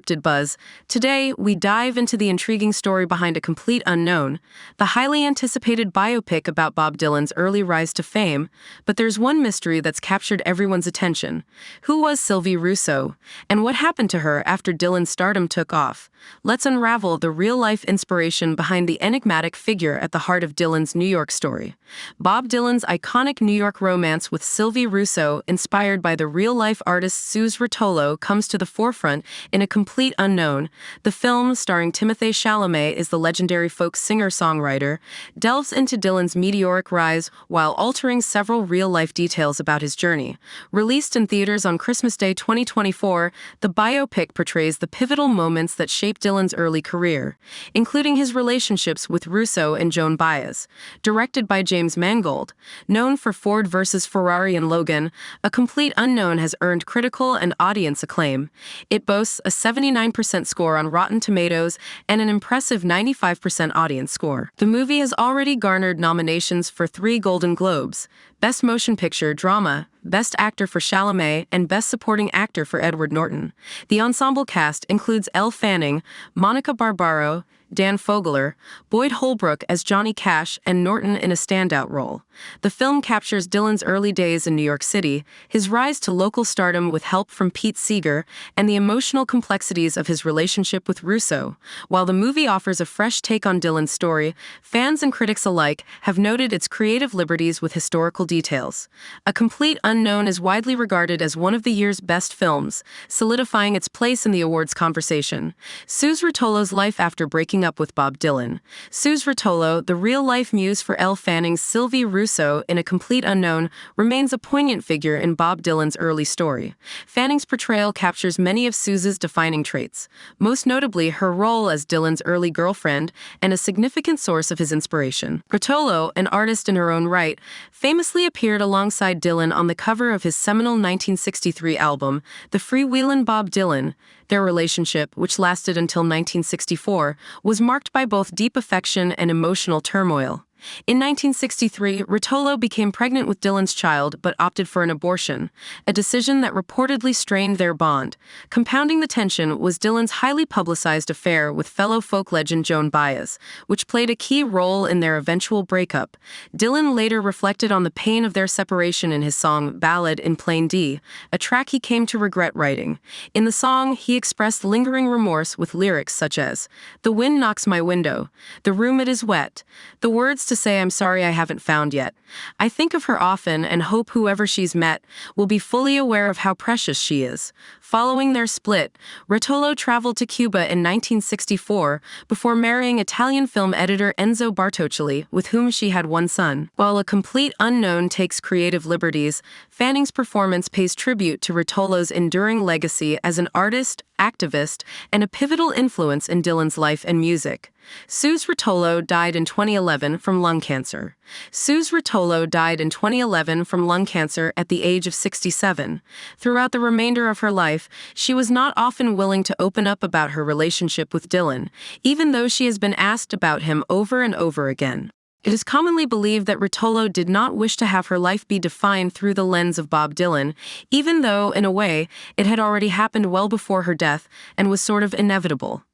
uninterrupted buzz, today we dive into the intriguing story behind A Complete Unknown, the highly anticipated biopic about Bob Dylan's early rise to fame. But there's one mystery that's captured everyone's attention. Who was Sylvie Russo, and what happened to her after Dylan's stardom took off? Let's unravel the real-life inspiration behind the enigmatic figure at the heart of Dylan's New York story. Bob Dylan's iconic New York romance with Sylvie Russo, inspired by the real-life artist Suze Rotolo, comes to the forefront in A Complete Unknown. The film, starring Timothée Chalamet as the legendary folk singer-songwriter, delves into Dylan's meteoric rise while altering several real-life details about his journey. Released in theaters on Christmas Day 2024, the biopic portrays the pivotal moments that shaped Dylan's early career, including his relationships with Russo and Joan Baez. Directed by James Mangold, known for Ford vs. Ferrari and Logan, A Complete Unknown has earned critical and audience acclaim. It boasts a 79% score on Rotten Tomatoes and an impressive 95% audience score. The movie has already garnered nominations for 3 Golden Globes: Best Motion Picture Drama, Best Actor for Chalamet, and Best Supporting Actor for Edward Norton. The ensemble cast includes Elle Fanning, Monica Barbaro, Dan Fogler, Boyd Holbrook as Johnny Cash, and Norton in a standout role. The film captures Dylan's early days in New York City, his rise to local stardom with help from Pete Seeger, and the emotional complexities of his relationship with Russo. While the movie offers a fresh take on Dylan's story, fans and critics alike have noted its creative liberties with historical details. A Complete Unknown is widely regarded as one of the year's best films, solidifying its place in the awards conversation. Suze Rotolo's life after breaking up with Bob Dylan. Suze Rotolo, the real-life muse for Elle Fanning's Sylvie Russo in A Complete Unknown, remains a poignant figure in Bob Dylan's early story. Fanning's portrayal captures many of Suze's defining traits, most notably her role as Dylan's early girlfriend and a significant source of his inspiration. Rotolo, an artist in her own right, famously appeared alongside Dylan on the cover of his seminal 1963 album, The Freewheelin' Bob Dylan. Their relationship, which lasted until 1964, was marked by both deep affection and emotional turmoil. In 1963, Rotolo became pregnant with Dylan's child but opted for an abortion, a decision that reportedly strained their bond. Compounding the tension was Dylan's highly publicized affair with fellow folk legend Joan Baez, which played a key role in their eventual breakup. Dylan later reflected on the pain of their separation in his song Ballad in Plain D, a track he came to regret writing. In the song, he expressed lingering remorse with lyrics such as, "The wind knocks my window, the room it is wet, the words to say I'm sorry I haven't found yet. I think of her often and hope whoever she's met will be fully aware of how precious she is." Following their split, Rotolo traveled to Cuba in 1964 before marrying Italian film editor Enzo Bartocci, with whom she had one son. While A Complete Unknown takes creative liberties, Fanning's performance pays tribute to Rotolo's enduring legacy as an artist, activist, and a pivotal influence in Dylan's life and music. Suze Rotolo died in 2011 from lung cancer. Suze Rotolo died in 2011 from lung cancer at the age of 67. Throughout the remainder of her life, she was not often willing to open up about her relationship with Dylan, even though she has been asked about him over and over again. It is commonly believed that Rotolo did not wish to have her life be defined through the lens of Bob Dylan, even though, in a way, it had already happened well before her death and was sort of inevitable.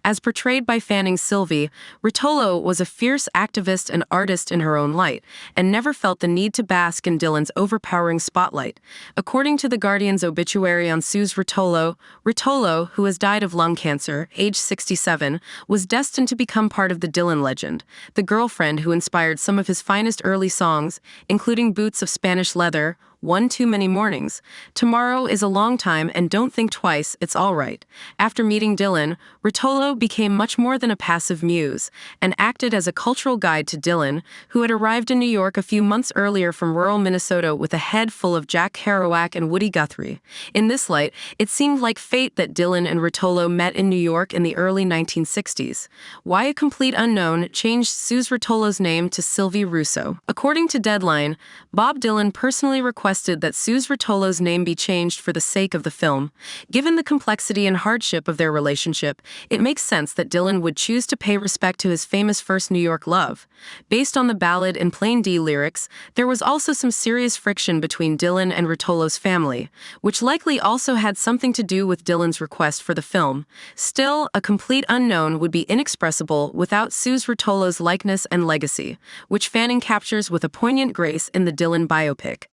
As portrayed by Fanning's Sylvie, Rotolo was a fierce activist and artist in her own light, and never felt the need to bask in Dylan's overpowering spotlight. According to The Guardian's obituary on Suze Rotolo, Rotolo, who has died of lung cancer, age 67, was destined to become part of the Dylan legend, the girlfriend who inspired some of his finest early songs, including Boots of Spanish Leather, One Too Many Mornings, Tomorrow is a Long Time, and Don't Think Twice, It's All Right. After meeting Dylan, Rotolo became much more than a passive muse and acted as a cultural guide to Dylan, who had arrived in New York a few months earlier from rural Minnesota with a head full of Jack Kerouac and Woody Guthrie. In this light, it seemed like fate that Dylan and Rotolo met in New York in the early 1960s. Why A Complete Unknown changed Suze Rotolo's name to Sylvie Russo. According to Deadline, Bob Dylan personally requested requested that Suze Rotolo's name be changed for the sake of the film. Given the complexity and hardship of their relationship, it makes sense that Dylan would choose to pay respect to his famous first New York love. Based on the ballad and Plain D lyrics, there was also some serious friction between Dylan and Rotolo's family, which likely also had something to do with Dylan's request for the film. Still, a complete unknown would be inexpressible without Suze Rotolo's likeness and legacy, which Fanning captures with a poignant grace in the Dylan biopic.